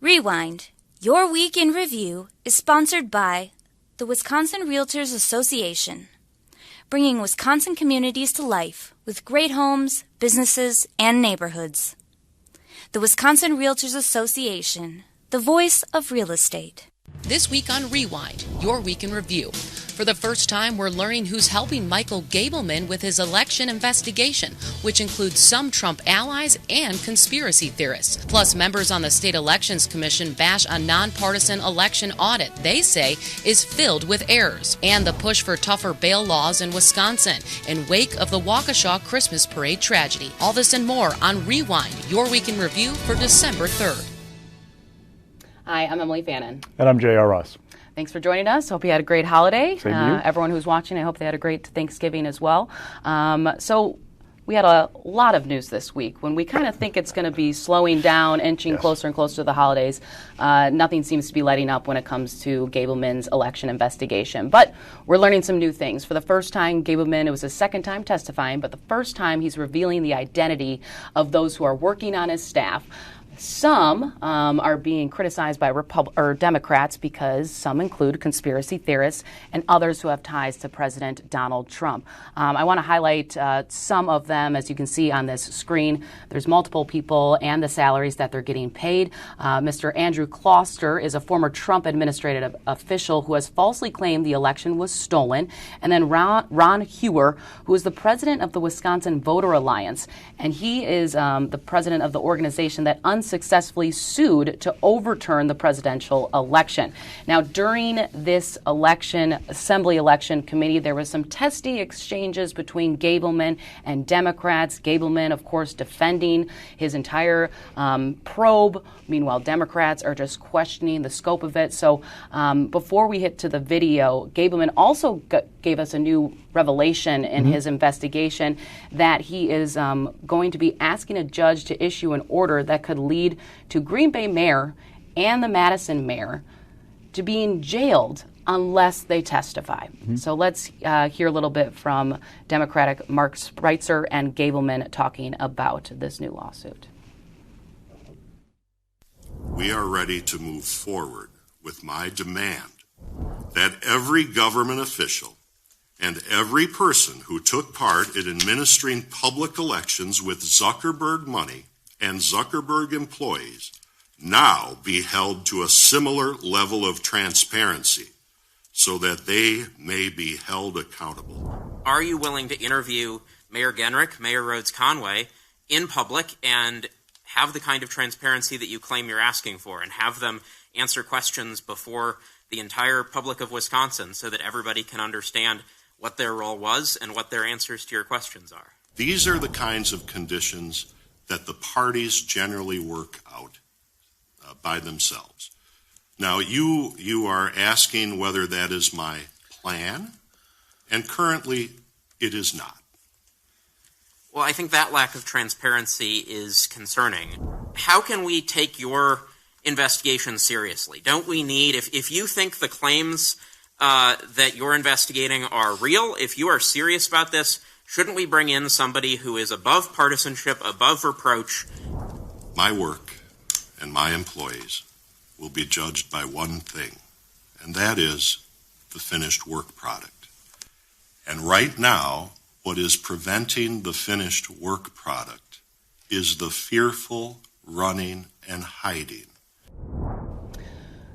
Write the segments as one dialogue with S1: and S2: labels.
S1: Rewind, Your Week in Review is sponsored by the Wisconsin Realtors Association, bringing Wisconsin communities to life with great homes, businesses, and neighborhoods. The Wisconsin Realtors Association, the voice of real estate.
S2: This week on Rewind, Your Week in Review. For the first time, we're learning who's helping Michael Gableman with his election investigation, which includes some Trump allies and conspiracy theorists. Plus, members on the State Elections Commission bash a nonpartisan election audit they say is filled with errors, and the push for tougher bail laws in Wisconsin in wake of the Waukesha Christmas parade tragedy. All this and more on Rewind, Your Week in Review for December 3rd.
S3: Hi, I'm Emilee Fannon.
S4: And I'm J.R. Ross.
S3: Thanks for joining us. Hope you had a great holiday.
S4: Same to you.
S3: Everyone who's watching, I hope they had a great Thanksgiving as well. So we had a lot of news this week. When we kind of think it's going to be slowing down, inching closer and closer to the holidays, nothing seems to be letting up when it comes to Gableman's election investigation. But we're learning some new things. For the first time, Gableman, it was his second time testifying, but the first time he's revealing the identity of those who are working on his staff. Some are being criticized by Democrats because some include conspiracy theorists and others who have ties to President Donald Trump. I want to highlight some of them. As you can see on this screen, there's multiple people and the salaries that they're getting paid. Mr. Andrew Kloster is a former Trump administrative official who has falsely claimed the election was stolen. And then Ron Hewer, who is the president of the Wisconsin Voter Alliance, and he is the president of the organization that unsuccessfully sued to overturn the presidential election. Now, during this assembly election committee, there was some testy exchanges between Gableman and Democrats. Gableman, of course, defending his entire probe. Meanwhile, Democrats are just questioning the scope of it. So before we hit to the video, Gableman also gave us a new revelation in his investigation that he is going to be asking a judge to issue an order that could lead to Green Bay mayor and the Madison mayor to being jailed unless they testify. So let's hear a little bit from Democratic Mark Spreitzer and Gableman talking about this new lawsuit.
S5: We are ready to move forward with my demand that every government official and every person who took part in administering public elections with Zuckerberg money and Zuckerberg employees now be held to a similar level of transparency so that they may be held accountable.
S6: Are you willing to interview Mayor Genrich, Mayor Rhodes Conway in public and have the kind of transparency that you claim you're asking for, and have them answer questions before the entire public of Wisconsin so that everybody can understand what their role was and what their answers to your questions are?
S5: These are the kinds of conditions that the parties generally work out by themselves. Now, you are asking whether that is my plan, and currently it is not.
S6: Well, I think that lack of transparency is concerning. How can we take your investigation seriously? Don't we need, if you think the claims that you're investigating are real, if you are serious about this, shouldn't we bring in somebody who is above partisanship, above reproach?
S5: My work and my employees will be judged by one thing, and that is the finished work product. And right now, what is preventing the finished work product is the fearful running and hiding.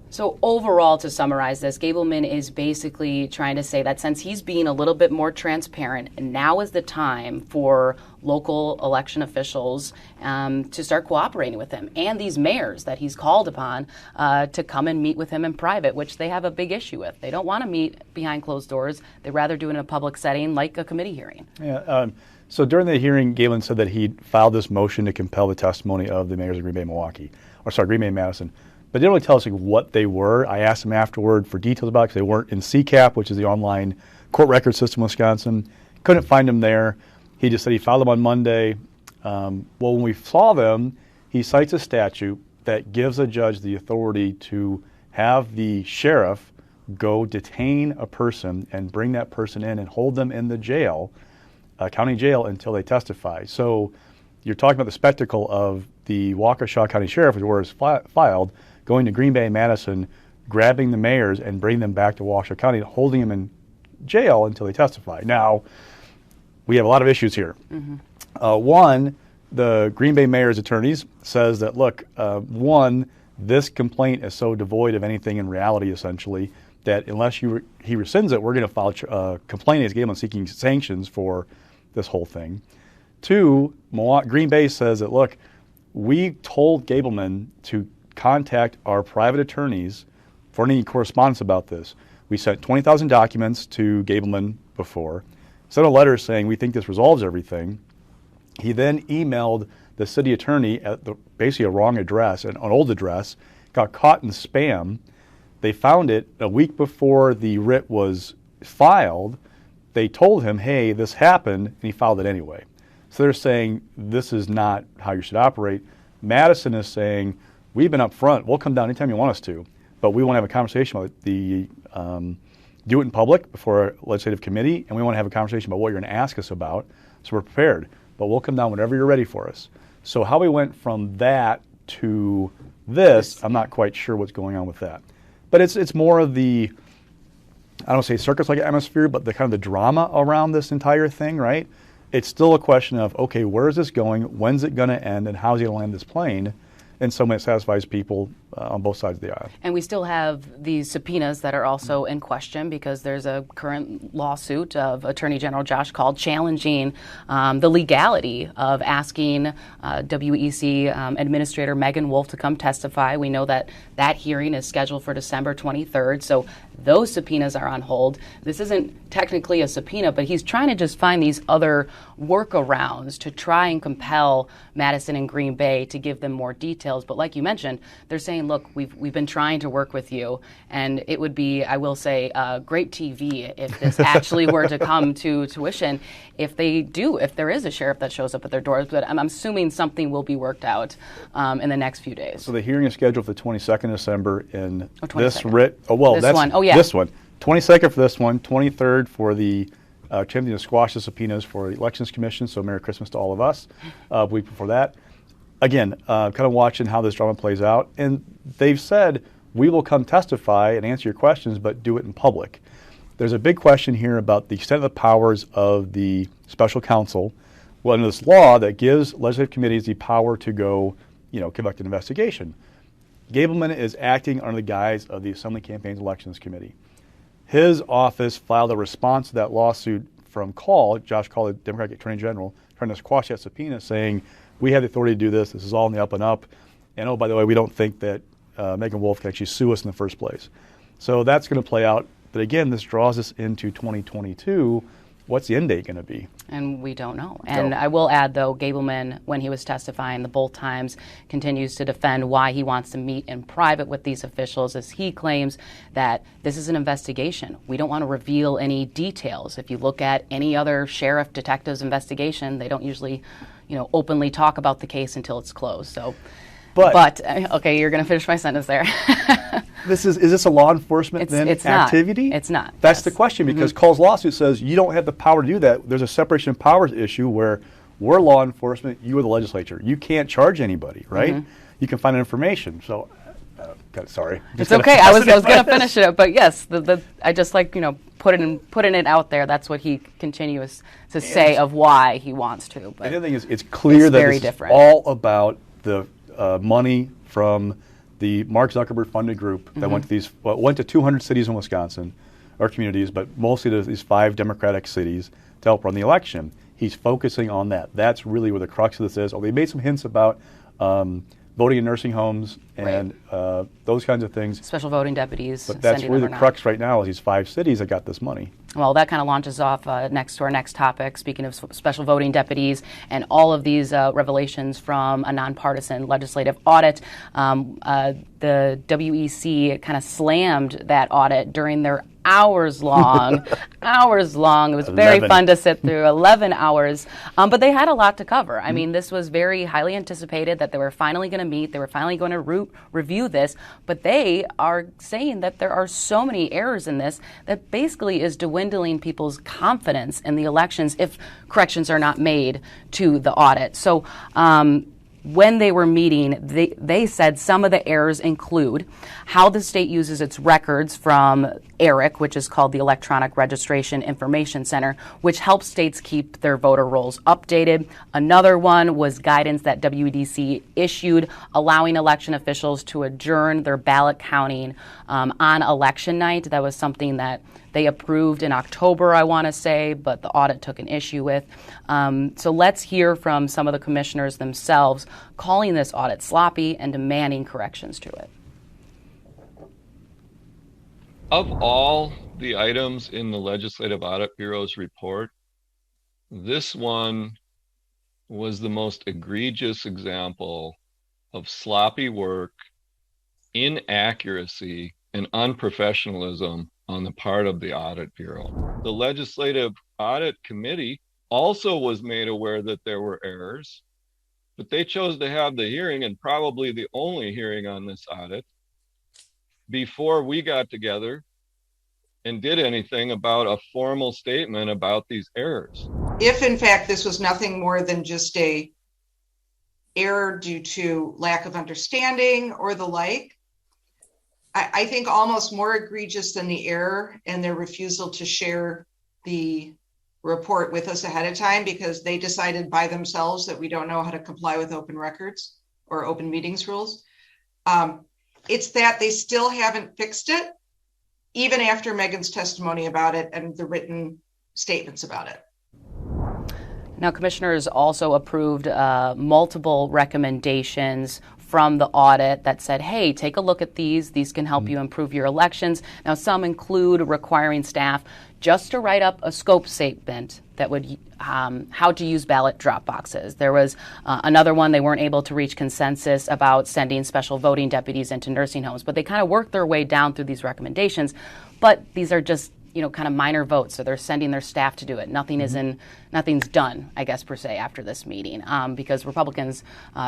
S3: So overall, to summarize this, Gableman is basically trying to say that since he's being a little bit more transparent, now is the time for local election officials to start cooperating with him, and these mayors that he's called upon to come and meet with him in private, which they have a big issue with. They don't want to meet behind closed doors. They'd rather do it in a public setting like a committee hearing.
S4: Yeah. So during the hearing, Gableman said that he filed this motion to compel the testimony of the mayors of Green Bay and Madison. But they didn't really tell us what they were. I asked him afterward for details about it because they weren't in CCAP, which is the online court record system in Wisconsin. Couldn't find them there. He just said he filed them on Monday. Well, when we saw them, he cites a statute that gives a judge the authority to have the sheriff go detain a person and bring that person in and hold them in the jail, county jail, until they testify. So you're talking about the spectacle of the Waukesha County Sheriff, which is where it's filed, going to Green Bay and Madison, grabbing the mayors and bringing them back to Waukesha County, holding them in jail until they testify. Now, we have a lot of issues here. One, the Green Bay mayor's attorneys says that, look, one, this complaint is so devoid of anything in reality, essentially, that unless he rescinds it, we're going to file a complaint against Gableman seeking sanctions for this whole thing. Two, Green Bay says that, look, we told Gableman to contact our private attorneys for any correspondence about this. We sent 20,000 documents to Gableman before, sent a letter saying we think this resolves everything. He then emailed the city attorney at basically a wrong address, an old address, got caught in spam. They found it a week before the writ was filed. They told him, hey, this happened, and he filed it anyway. So they're saying this is not how you should operate. Madison is saying, we've been up front. We'll come down anytime you want us to, but we want to have a conversation about the do it in public before a legislative committee, and we want to have a conversation about what you're going to ask us about, so we're prepared. But we'll come down whenever you're ready for us. So how we went from that to this, I'm not quite sure what's going on with that. But it's more of the, I don't say circus-like atmosphere, but the kind of the drama around this entire thing, right? It's still a question of, okay, where is this going? When's it going to end? And how's he going to land this plane in some way that satisfies people on both sides of the aisle.
S3: And we still have these subpoenas that are also in question because there's a current lawsuit of Attorney General Josh Call challenging the legality of asking WEC Administrator Megan Wolf to come testify. We know that that hearing is scheduled for December 23rd, so those subpoenas are on hold. This isn't technically a subpoena, but he's trying to just find these other workarounds to try and compel Madison and Green Bay to give them more details. But like you mentioned, they're saying, look, we've been trying to work with you, and it would be, I will say, great TV if this actually were to come to tuition. If there is a sheriff that shows up at their doors, but I'm assuming something will be worked out in the next few days.
S4: So the hearing is scheduled for the 22nd of December in
S3: 22nd.
S4: This writ. Oh, well,
S3: this
S4: that's
S3: one. Oh, yeah.
S4: This one. 22nd for this one, 23rd for the attempting to squash the subpoenas for the Elections Commission, so Merry Christmas to all of us. A week before that. Again, kind of watching how this drama plays out. And they've said, we will come testify and answer your questions, but do it in public. There's a big question here about the extent of the powers of the special counsel. Well, under this law that gives legislative committees the power to go, conduct an investigation. Gableman is acting under the guise of the Assembly Campaigns Elections Committee. His office filed a response to that lawsuit from Josh Call, the Democratic Attorney General, trying to squash that subpoena, saying, we have the authority to do this. This is all in the up and up. And oh, by the way, we don't think that Megan Wolf can actually sue us in the first place. So that's going to play out. But again, this draws us into 2022. What's the end date going to be? And
S3: we don't know. And I will add, though, Gableman, when he was testifying both times, continues to defend why he wants to meet in private with these officials, as he claims that this is an investigation. We don't want to reveal any details. If you look at any other sheriff detective's investigation, they don't usually, openly talk about the case until it's closed. So, but okay, you're going to finish my sentence there.
S4: Is this a law enforcement activity?
S3: It's not.
S4: That's the question, because Call's lawsuit says you don't have the power to do that. There's a separation of powers issue where we're law enforcement, you are the legislature. You can't charge anybody, right? You can find information. So, sorry.
S3: It's okay. I was going to finish it up, but yes, I just putting it out there. That's what he continues to say of why he wants to. But
S4: the other thing is, it's clear that it's all about the money from the Mark Zuckerberg funded group that went to 200 cities in Wisconsin, or communities, but mostly to these 5 Democratic cities to help run the election. He's focusing on that. That's really where the crux of this is. They made some hints about voting in nursing homes and those kinds of things.
S3: Special voting deputies.
S4: But that's really the crux right now is these 5 cities that got this money.
S3: Well, that kind of launches off next to our next topic, speaking of special voting deputies and all of these revelations from a nonpartisan legislative audit. The WEC kind of slammed that audit during their hours long. It was very fun to sit through, 11 hours. But they had a lot to cover. I mean, this was very highly anticipated that they were finally going to meet. They were finally going to review this. But they are saying that there are so many errors in this that basically is dwindling people's confidence in the elections if corrections are not made to the audit. So when they were meeting, they said some of the errors include how the state uses its records from ERIC, which is called the Electronic Registration Information Center, which helps states keep their voter rolls updated. Another one was guidance that WEDC issued allowing election officials to adjourn their ballot counting on election night. That was something that they approved in October, I want to say, but the audit took an issue with. So let's hear from some of the commissioners themselves calling this audit sloppy and demanding corrections to it.
S7: Of all the items in the Legislative Audit Bureau's report, this one was the most egregious example of sloppy work, inaccuracy, and unprofessionalism on the part of the Audit Bureau. The Legislative Audit Committee also was made aware that there were errors, but they chose to have the hearing, and probably the only hearing on this audit, before we got together and did anything about a formal statement about these errors.
S8: If in fact this was nothing more than just a error due to lack of understanding or the like, I think almost more egregious than the error and their refusal to share the report with us ahead of time because they decided by themselves that we don't know how to comply with open records or open meetings rules. It's that they still haven't fixed it, even after Megan's testimony about it and the written statements about it.
S3: Now, commissioners also approved multiple recommendations from the audit that said, hey, take a look at these. These can help you improve your elections. Now, some include requiring staff just to write up a scope statement that would how to use ballot drop boxes. There was another one, they weren't able to reach consensus about sending special voting deputies into nursing homes, but they kind of worked their way down through these recommendations. But these are just kind of minor votes, so they're sending their staff to do it. Nothing's done, I guess, per se, after this meeting, because Republicans,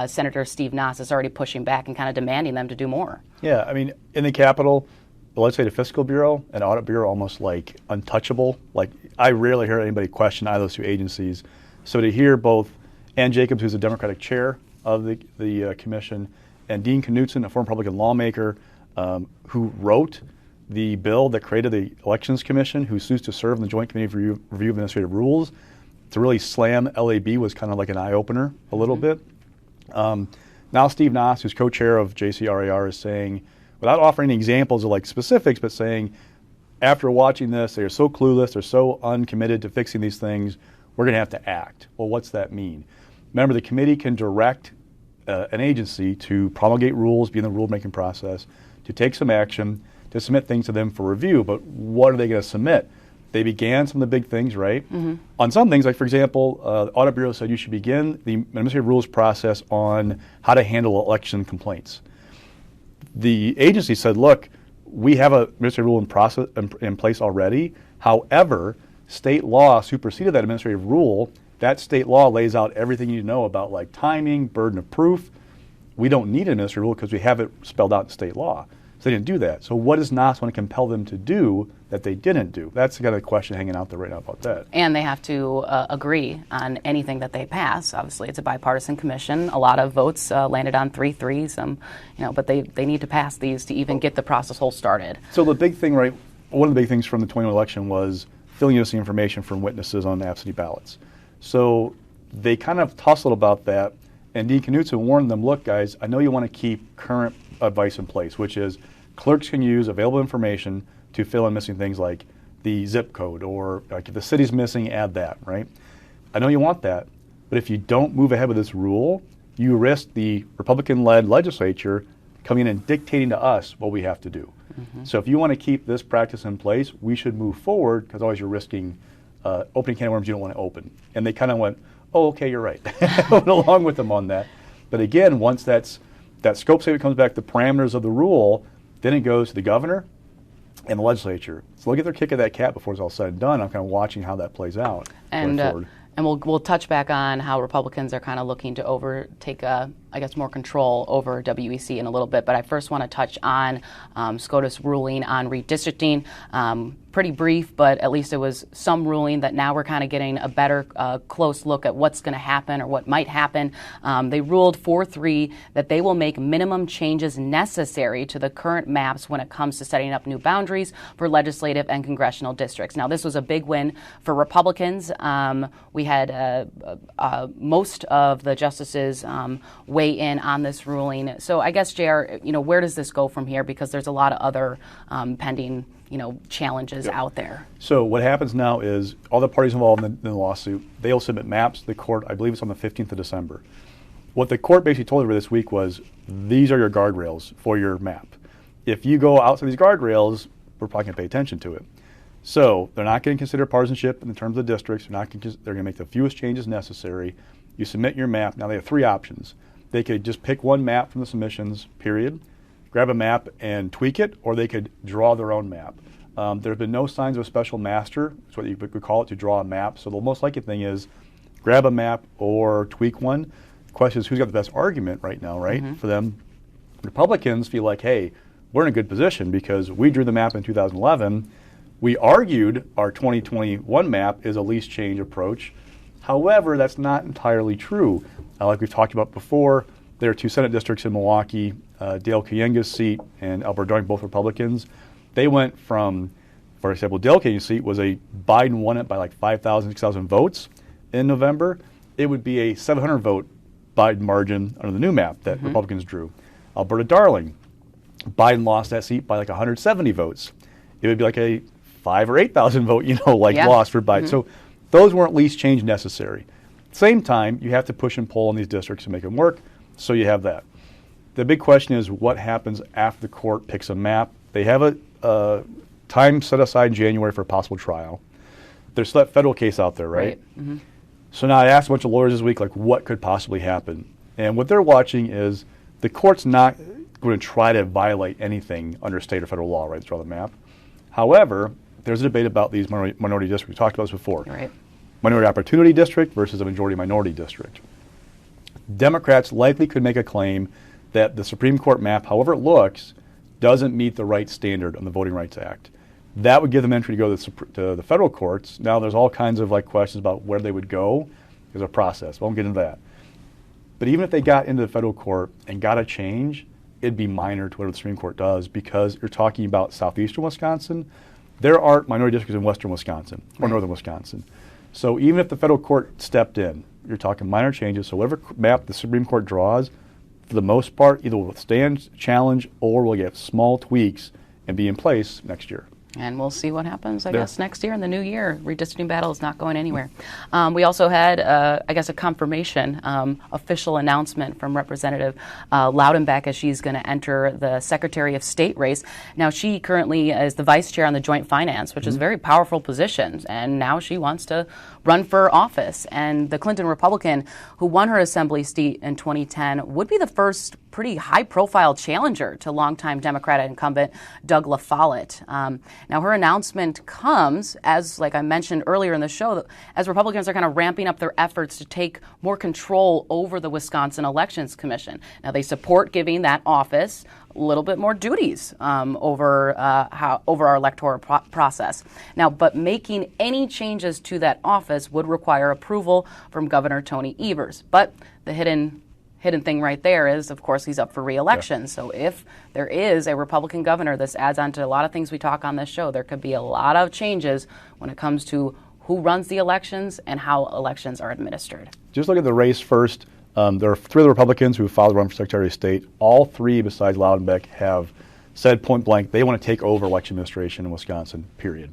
S3: Senator Steve Noss is already pushing back and kind of demanding them to do more.
S4: Yeah, I mean, in the Capitol, the Legislative Fiscal Bureau and Audit Bureau are almost like untouchable. Like, I rarely hear anybody question either of those two agencies. So to hear both Ann Jacobs, who's the Democratic chair of the commission, and Dean Knutson, a former Republican lawmaker who wrote the bill that created the Elections Commission, who sues to serve in the Joint Committee for Review of Administrative Rules, to really slam LAB was kind of like an eye-opener a little bit. Now Steve Noss, who's co-chair of JCRAR, is saying, without offering any examples of like specifics, but saying, after watching this, they're so clueless, they're so uncommitted to fixing these things, we're going to have to act. Well, what's that mean? Remember, the committee can direct an agency to promulgate rules, be in the rulemaking process, to take some action, to submit things to them for review. But what are they going to submit? They began some of the big things, right? On some things, like, for example, the Audit Bureau said you should begin the administrative rules process on how to handle election complaints. The agency said, look, we have an administrative rule in place already. However, state law superseded that administrative rule. That state law lays out everything you know about like timing, burden of proof. We don't need an administrative rule because we have it spelled out in state law. So they didn't do that. So what does NOS want to compel them to do that they didn't do? That's the kind of question hanging out there right now about that.
S3: And they have to agree on anything that they pass. Obviously, it's a bipartisan commission. A lot of votes landed on 3-3. But they need to pass these to even get the process whole started.
S4: So the big thing, right? One of the big things from the 2020 election was filling us the information from witnesses on absentee ballots. So they kind of tussled about that, and Dean Knutson warned them, look, guys, I know you want to keep current advice in place, which is clerks can use available information to fill in missing things like the zip code, or like if the city's missing, add that, right? I know you want that, but if you don't move ahead with this rule, you risk the Republican-led legislature coming in and dictating to us what we have to do. So if you want to keep this practice in place, we should move forward, because otherwise you're risking opening can of worms you don't want to open. And they kind of went, oh, okay, you're right. Went along with them on that. But again, once that scope statement comes back, the parameters of the rule, then it goes to the governor and the legislature. So they'll get their kick of that cat before it's all said and done. I'm kind of watching how that plays out.
S3: And we'll touch back on how Republicans are kind of looking to overtake more control over WEC in a little bit, but I first want to touch on SCOTUS ruling on redistricting. Pretty brief, but at least it was some ruling that now we're kind of getting a better close look at what's going to happen or what might happen. They ruled 4-3 that they will make minimum changes necessary to the current maps when it comes to setting up new boundaries for legislative and congressional districts. Now, this was a big win for Republicans. We had most of the justices weigh in on this ruling. So I guess, JR, where does this go from here? Because there's a lot of other pending challenges out there.
S4: So what happens now is all the parties involved in the lawsuit, they'll submit maps to the court. I believe it's on the 15th of December. What the court basically told everybody this week was, these are your guardrails for your map. If you go outside these guardrails, we're probably going to pay attention to it. So they're not going to consider partisanship in terms of the districts. They're going to make the fewest changes necessary. You submit your map. Now they have three options. They could just pick one map from the submissions, period, grab a map and tweak it, or they could draw their own map. There have been no signs of a special master, that's what you would call it, to draw a map. So the most likely thing is grab a map or tweak one. The question is, who's got the best argument right now, right? For them, Republicans feel like, hey, we're in a good position because we drew the map in 2011. We argued our 2021 map is a least change approach. However, that's not entirely true. Like we've talked about before, there are two Senate districts in Milwaukee, Dale Kayenga's seat and Albert Doink, both Republicans. They went from, for example, Dale Kayenga's seat was Biden won it by like 5,000, 6,000 votes in November. It would be a 700 vote Biden margin under the new map that Republicans drew. Alberta Darling, Biden lost that seat by like 170 votes. It would be like a 5,000 or 8,000 vote, loss for Biden. So those weren't least change necessary. At the same time, you have to push and pull in these districts to make them work. So you have that. The big question is what happens after the court picks a map. They have a time set aside in January for a possible trial. There's that federal case out there, right? So now I asked a bunch of lawyers this week, like, what could possibly happen? And what they're watching is the court's not going to try to violate anything under state or federal law, right, to draw the map. However, there's a debate about these minority districts. We talked about this before.
S3: Right.
S4: Minority opportunity district versus a majority minority district. Democrats likely could make a claim that the Supreme Court map, however it looks, doesn't meet the right standard on the Voting Rights Act. That would give them entry to go to the federal courts. Now there's all kinds of questions about where they would go. There's a process. We won't get into that. But even if they got into the federal court and got a change, it'd be minor to whatever the Supreme Court does because you're talking about southeastern Wisconsin. There aren't minority districts in western Wisconsin or northern Wisconsin. So even if the federal court stepped in, you're talking minor changes. So whatever map the Supreme Court draws, for the most part, either will withstand challenge or will get small tweaks and be in place next year.
S3: And we'll see what happens, I guess, next year in the new year. Redistricting battle is not going anywhere. We also had, a confirmation, official announcement from Representative Loudenbeck as she's going to enter the Secretary of State race. Now, she currently is the vice chair on the Joint Finance, which is a very powerful position, and now she wants to run for office. And the Clinton Republican who won her assembly seat in 2010 would be the first pretty high-profile challenger to longtime Democratic incumbent Doug LaFollette. Now, her announcement comes, as like I mentioned earlier in the show, as Republicans are kind of ramping up their efforts to take more control over the Wisconsin Elections Commission. Now, they support giving that office a little bit more duties over our electoral process. Now, but making any changes to that office would require approval from Governor Tony Evers. But the hidden thing right there is, of course, he's up for re-election. So if there is a Republican governor, this adds on to a lot of things we talk on this show. There could be a lot of changes when it comes to who runs the elections and how elections are administered.
S4: Just look at the race first. There are three of the Republicans who filed to run for Secretary of State. All three, besides Loudenbeck, have said point blank they want to take over election administration in Wisconsin, period.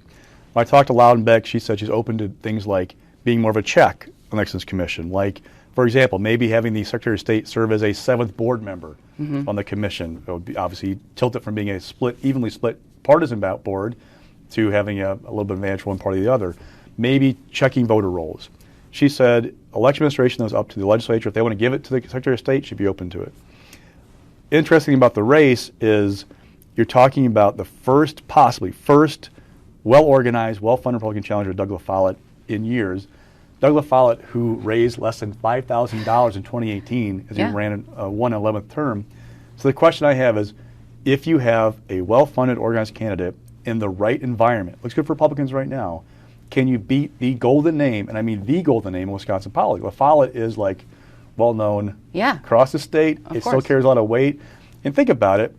S4: When I talked to Loudenbeck, she said she's open to things like being more of a check on the Elections Commission, like, for example, maybe having the Secretary of State serve as a seventh board member on the commission. It would be obviously tilt it from being a evenly split partisan board to having a little bit of advantage one party or the other. Maybe checking voter rolls. She said election administration is up to the legislature. If they want to give it to the Secretary of State, she'd be open to it. Interesting about the race is you're talking about the first well-organized, well-funded Republican challenger, Doug LaFollette, in years. Doug LaFollette, who raised less than $5,000 in 2018 as he ran won an 11th term. So the question I have is, if you have a well-funded, organized candidate in the right environment, looks good for Republicans right now, can you beat the golden name, and I mean the golden name in Wisconsin politics? LaFollette is like well-known across the state. It still carries a lot of weight. And think about it.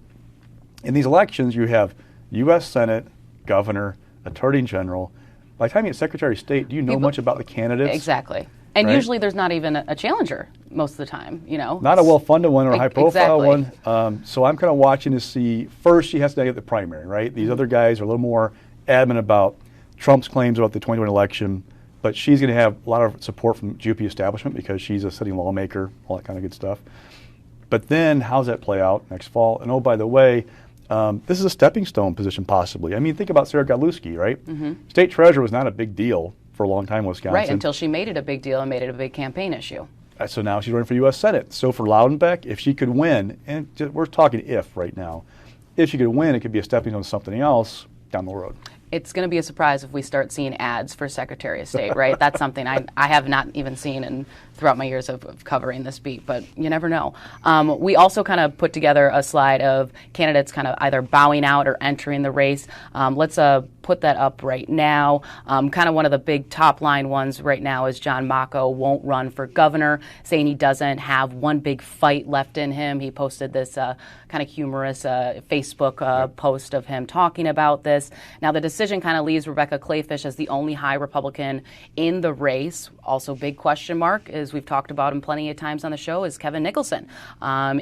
S4: In these elections, you have U.S. Senate, governor, attorney general. By the time you get Secretary of State, do you know much about the candidates?
S3: Exactly. And usually there's not even a challenger most of the time, you know.
S4: Not a well-funded one or a high-profile one. So I'm kind of watching to see, first she has to get the primary, right? These other guys are a little more adamant about Trump's claims about the 2020 election, but she's going to have a lot of support from GOP establishment because she's a sitting lawmaker, all that kind of good stuff. But then how does that play out next fall? And oh, by the way, this is a stepping stone position possibly. I mean, think about Sarah Godlewski, right? State treasurer was not a big deal for a long time in Wisconsin.
S3: Right, until she made it a big deal and made it a big campaign issue.
S4: So now she's running for U.S. Senate. So for Loudenbeck, if she could win, and we're talking if right now, if she could win, it could be a stepping stone to something else down the road.
S3: It's going to be a surprise if we start seeing ads for Secretary of State, right? That's something I have not even seen throughout my years of covering this beat, but you never know. We also kind of put together a slide of candidates kind of either bowing out or entering the race. Let's put that up right now. Kind of one of the big top line ones right now is John Mocco won't run for governor, saying he doesn't have one big fight left in him. He posted this kind of humorous Facebook post of him talking about this. Now the decision kind of leaves Rebecca Clayfish as the only high Republican in the race. Also big question mark, as we've talked about him plenty of times on the show, is Kevin Nicholson.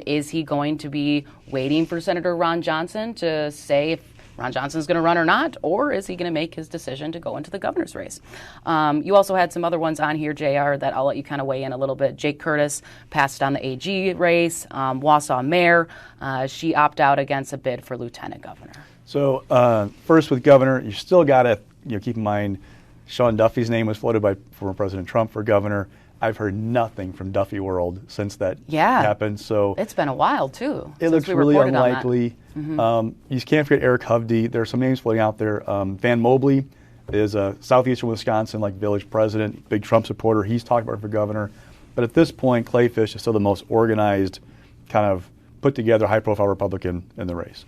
S3: Is he going to be waiting for Senator Ron Johnson to say if Ron Johnson's going to run or not, or is he going to make his decision to go into the governor's race? You also had some other ones on here, JR, that I'll let you kind of weigh in a little bit. Jake Curtis passed on the AG race. Wausau Mayor, she opted out against a bid for lieutenant governor.
S4: So first with governor, you still got to keep in mind Sean Duffy's name was floated by former President Trump for governor. I've heard nothing from Duffy World since that happened. So
S3: it's been a while too.
S4: It looks really unlikely. You can't forget Eric Hovde. There are some names floating out there. Van Mobley is a southeastern Wisconsin village president, big Trump supporter. He's talking about it for governor. But at this point, Clayfish is still the most organized, kind of put together, high-profile Republican in the race.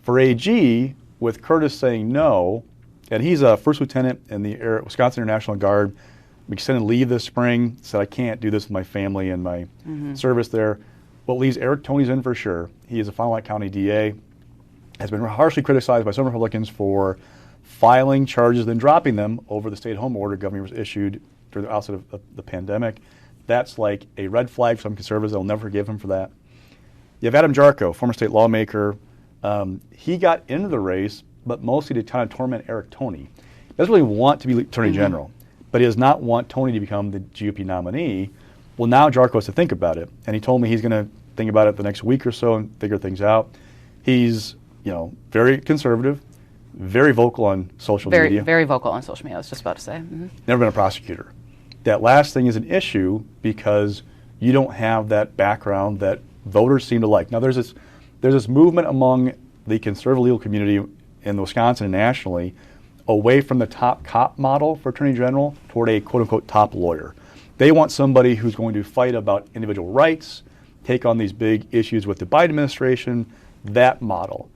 S4: For AG, with Curtis saying no, and he's a first lieutenant in the Wisconsin International Guard, extended leave this spring, said I can't do this with my family and my service there. Well, it leaves Eric Toney's in for sure. He is a Fond du Lac County DA, has been harshly criticized by some Republicans for filing charges, then dropping them over the stay-at-home order governor was issued during the outset of the pandemic. That's like a red flag for some conservatives. They'll never forgive him for that. You have Adam Jarko, former state lawmaker. He got into the race, but mostly to kind of torment Eric Toney. He doesn't really want to be Attorney General, but he does not want Toney to become the GOP nominee. Well, now Jarko has to think about it, and he told me he's going to think about it the next week or so and figure things out. He's, very conservative, very vocal on social media.
S3: Very vocal on social media, I was just about to say.
S4: Never been a prosecutor. That last thing is an issue because you don't have that background that voters seem to like. Now, there's this movement among the conservative legal community in Wisconsin and nationally away from the top cop model for Attorney General toward a quote-unquote top lawyer. They want somebody who's going to fight about individual rights, take on these big issues with the Biden administration, that model,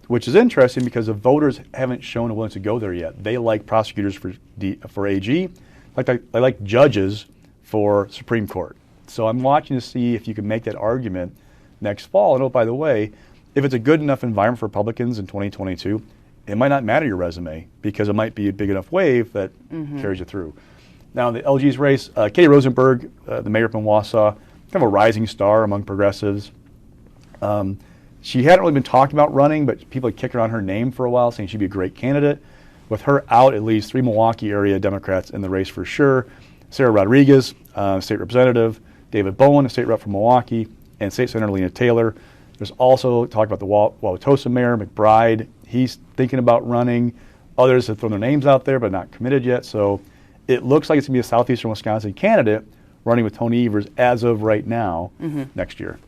S4: which is interesting because the voters haven't shown a willingness to go there yet. They like prosecutors for AG, they like judges for Supreme Court. So I'm watching to see if you can make that argument next fall. And oh, by the way, if it's a good enough environment for Republicans in 2022, it might not matter your resume because it might be a big enough wave that carries you through. Now, in the LG's race, Katie Rosenberg, the mayor from Wausau, kind of a rising star among progressives. She hadn't really been talking about running, but people had kicked around her name for a while, saying she'd be a great candidate. With her out, at least 3 Milwaukee area Democrats in the race for sure. Sarah Rodriguez, state representative, David Bowen, a state rep from Milwaukee, and State Senator Lena Taylor. There's also talk about the Wauwatosa mayor, McBride. He's thinking about running. Others have thrown their names out there, but not committed yet. So it looks like it's going to be a southeastern Wisconsin candidate running with Tony Evers as of right now next year.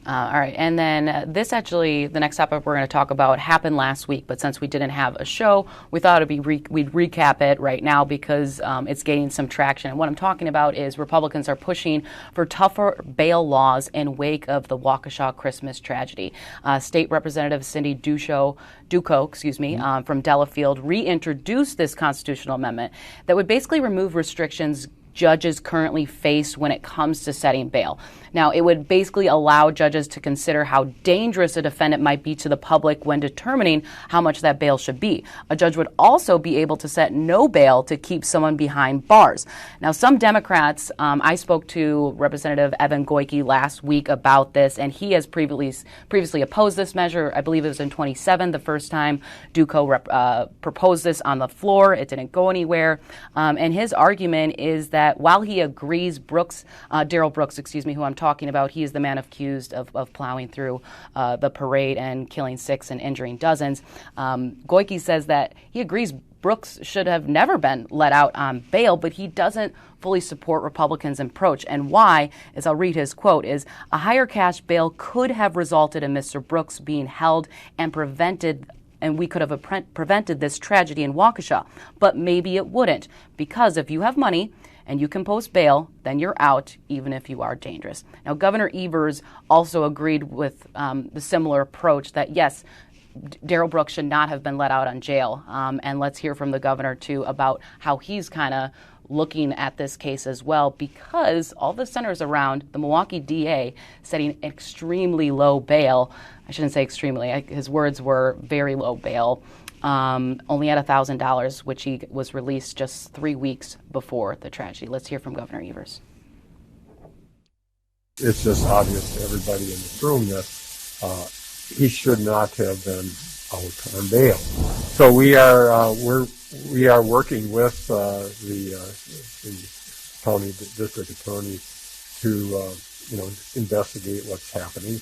S3: All right, and then this actually, the next topic we're going to talk about happened last week, but since we didn't have a show, we thought we'd recap it right now because it's gaining some traction. And what I'm talking about is Republicans are pushing for tougher bail laws in wake of the Waukesha Christmas tragedy. State Representative Cindy Duco, from Delafield reintroduced this constitutional amendment that would basically remove restrictions judges currently face when it comes to setting bail. Now, it would basically allow judges to consider how dangerous a defendant might be to the public when determining how much that bail should be. A judge would also be able to set no bail to keep someone behind bars. Now, some Democrats, I spoke to Representative Evan Goyke last week about this, and he has previously opposed this measure. I believe it was in 2017, the first time Duco proposed this on the floor. It didn't go anywhere. And his argument is that while he agrees Darrell Brooks, who I'm talking about, he is the man accused of plowing through the parade and killing 6 and injuring dozens. Goyke says that he agrees Brooks should have never been let out on bail, but he doesn't fully support Republicans' approach. And why, as I'll read his quote, is a higher cash bail could have resulted in Mr. Brooks being held and we could have prevented this tragedy in Waukesha. But maybe it wouldn't, because if you have money and you can post bail, then you're out, even if you are dangerous. Now, Governor Evers also agreed with the similar approach that, yes, Darrell Brooks should not have been let out on jail. And let's hear from the governor, too, about how he's kind of looking at this case as well, because all the centers around the Milwaukee DA setting extremely low bail. I shouldn't say extremely. His words were very low bail. Only at $1,000, which he was released just 3 weeks before the tragedy. Let's hear from Governor Evers.
S9: It's just obvious to everybody in this room that he should not have been out on bail. So we are working with the county district attorney to investigate what's happening.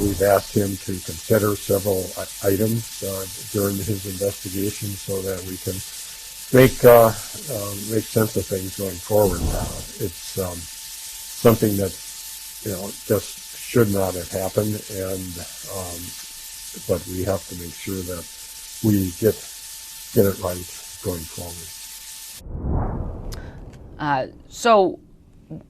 S9: We've asked him to consider several items during his investigation so that we can make sense of things going forward. It's something that just should not have happened, but we have to make sure that we get it right going forward.
S3: So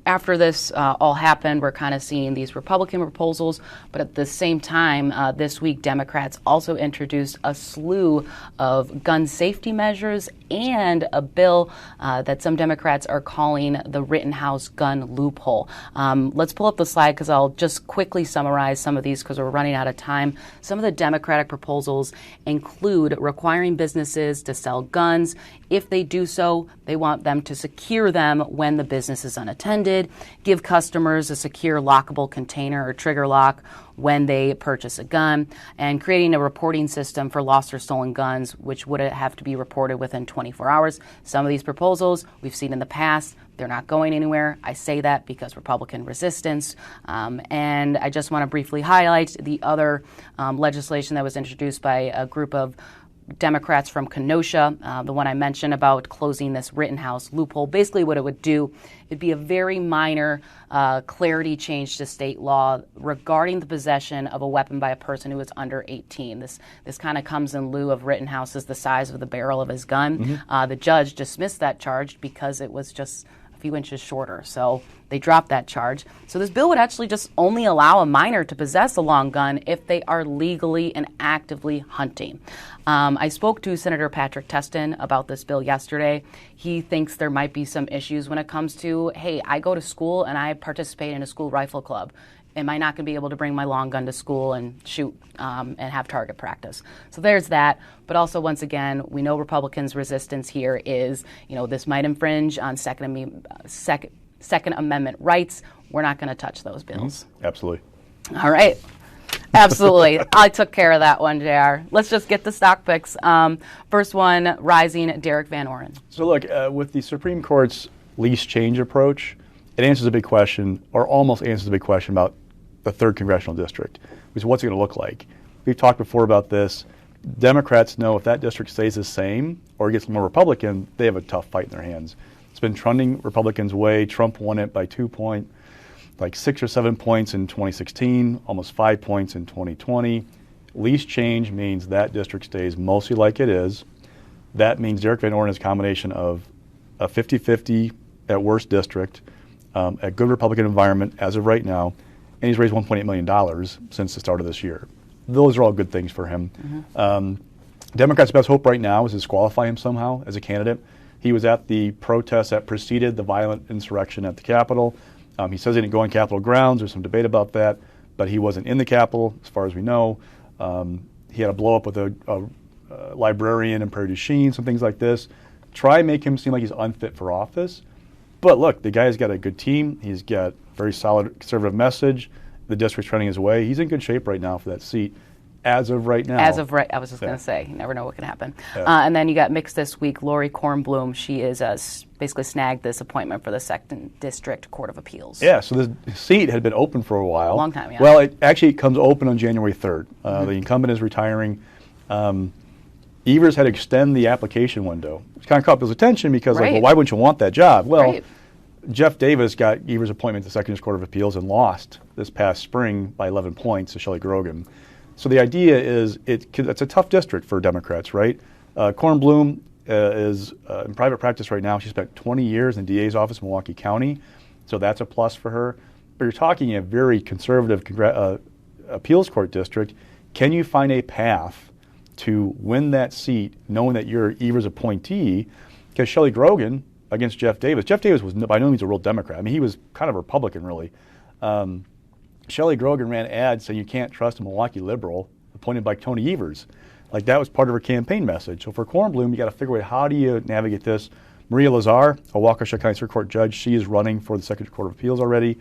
S3: after this all happened, we're kind of seeing these Republican proposals, but at the same time, this week, Democrats also introduced a slew of gun safety measures and a bill that some Democrats are calling the Rittenhouse gun loophole. Let's pull up the slide because I'll just quickly summarize some of these because we're running out of time. Some of the Democratic proposals include requiring businesses to sell guns. If they do so, they want them to secure them when the business is unattended, give customers a secure lockable container or trigger lock when they purchase a gun, and creating a reporting system for lost or stolen guns, which would have to be reported within 24 hours. Some of these proposals we've seen in the past. They're not going anywhere. I say that because Republican resistance. And I just want to briefly highlight the other legislation that was introduced by a group of Democrats from Kenosha, the one I mentioned about closing this Rittenhouse loophole. Basically what it would do, it'd be a very minor clarity change to state law regarding the possession of a weapon by a person who is under 18. This kind of comes in lieu of Rittenhouse as the size of the barrel of his gun. Mm-hmm. The judge dismissed that charge because it was just a few inches shorter. So they dropped that charge. So this bill would actually just only allow a minor to possess a long gun if they are legally and actively hunting. I spoke to Senator Patrick Testin about this bill yesterday. He thinks there might be some issues when it comes to, hey, I go to school and I participate in a school rifle club. Am I not going to be able to bring my long gun to school and shoot and have target practice? So there's that. But also, once again, we know Republicans' resistance here is, this might infringe on Second Amendment rights. We're not going to touch those bills.
S4: Mm-hmm. Absolutely.
S3: All right. Absolutely. I took care of that one, JR. Let's just get the stock picks. First one, rising Derek Van Oren.
S4: So look, with the Supreme Court's lease change approach, it answers a big question, or almost answers a big question about the 3rd Congressional District, which is what's it going to look like. We've talked before about this. Democrats know if that district stays the same or gets more Republican, they have a tough fight in their hands. It's been trending Republicans' way. Trump won it by 2 points. like 6 or 7 points in 2016, almost 5 points in 2020. Least change means that district stays mostly like it is. That means Derek Van Orden is a combination of a 50-50 at worst district, a good Republican environment as of right now, and he's raised $1.8 million since the start of this year. Those are all good things for him. Democrats' best hope right now is to disqualify him somehow as a candidate. He was at the protest that preceded the violent insurrection at the Capitol. He says he didn't go on Capitol grounds. There's some debate about that, but he wasn't in the Capitol, as far as we know. He had a blow up with a librarian in Prairie du Chien, some things like this. Try and make him seem like he's unfit for office. But look, the guy's got a good team. He's got a very solid conservative message. The district's trending his way. He's in good shape right now for that seat. As of right now.
S3: As of right, I was just going to say, you never know what can happen. And then you got mixed this week. Lori Kornblum, she is basically snagged this appointment for the 2nd District Court of Appeals.
S4: Yeah, so this seat had been open for a while.
S3: A long time, yeah.
S4: Well, it actually comes open on January 3rd. The incumbent is retiring. Evers had to extend the application window, which kind of caught people's attention because, like, well, why wouldn't you want that job? Well, Jeff Davis got Evers' appointment to the 2nd District Court of Appeals and lost this past spring by 11 points to Shelley Grogan. So the idea is it's a tough district for Democrats, right? Kornblum is in private practice right now. She spent 20 years in the DA's office in Milwaukee County, so that's a plus for her. But you're talking a very conservative appeals court district. Can you find a path to win that seat knowing that you're Evers' appointee? Because Shelley Grogan against Jeff Davis. Jeff Davis was by no means a real Democrat. I mean, he was kind of a Republican, really. Shelley Grogan ran ads saying you can't trust a Milwaukee liberal appointed by Tony Evers. Like, that was part of her campaign message. So for Kornblum, you got to figure out how do you navigate this. Maria Lazar, a Waukesha County Circuit Court judge, she is running for the 2nd Court of Appeals already.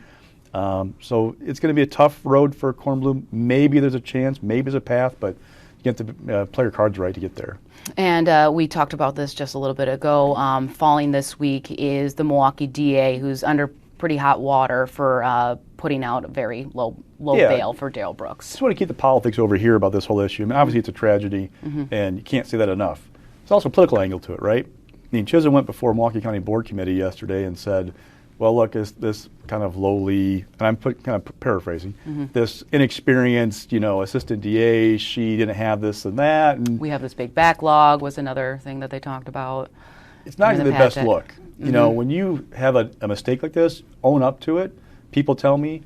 S4: So it's going to be a tough road for Kornblum. Maybe there's a chance, maybe there's a path, but you have to play your cards right to get there.
S3: And we talked about this just a little bit ago. Falling this week is the Milwaukee DA, who's under pretty hot water for putting out a very low bail for Darrell Brooks.
S4: I just want to keep the politics over here about this whole issue. I mean, obviously it's a tragedy, and you can't say that enough. There's also a political angle to it, right? I mean, Chisholm went before Milwaukee County Board Committee yesterday and said, well, look, this kind of lowly, and I'm kind of paraphrasing, this inexperienced, assistant DA, she didn't have this and that. And
S3: we have this big backlog was another thing that they talked about.
S4: It's not even the best look. You know, when you have a mistake like this, own up to it. People tell me,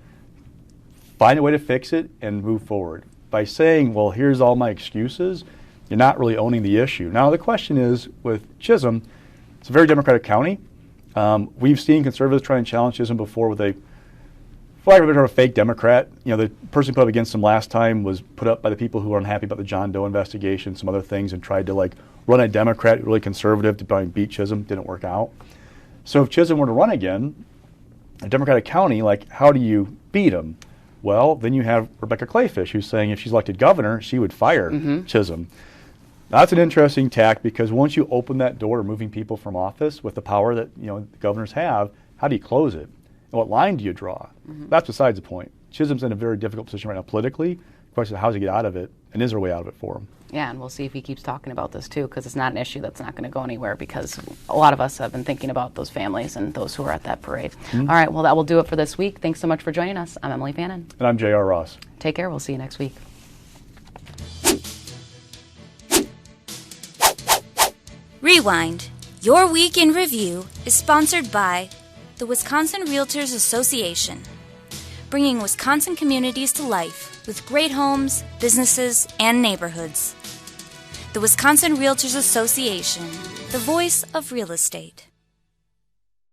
S4: find a way to fix it and move forward. By saying, well, here's all my excuses, you're not really owning the issue. Now, the question is, with Chisholm, it's a very Democratic county. We've seen conservatives try and challenge Chisholm before with a fake Democrat. The person put up against him last time was put up by the people who are unhappy about the John Doe investigation, some other things, and tried to run a Democrat, really conservative, to try and beat Chisholm. Didn't work out. So if Chisholm were to run again, a Democratic county, how do you beat him? Well, then you have Rebecca Clayfish, who's saying if she's elected governor, she would fire Chisholm. That's an interesting tack, because once you open that door to moving people from office with the power that the governors have, how do you close it? And what line do you draw? That's besides the point. Chisholm's in a very difficult position right now politically. The question is, how does he get out of it, and is there a way out of it for him?
S3: Yeah, and we'll see if he keeps talking about this too, because it's not an issue that's not going to go anywhere, because a lot of us have been thinking about those families and those who are at that parade. All right, well, that will do it for this week. Thanks so much for joining us. I'm Emilee Fannon.
S4: And I'm J.R. Ross.
S3: Take care. We'll see you next week.
S1: Rewind. Your Week in Review is sponsored by the Wisconsin Realtors Association, bringing Wisconsin communities to life with great homes, businesses, and neighborhoods. The Wisconsin Realtors Association, the voice of real estate.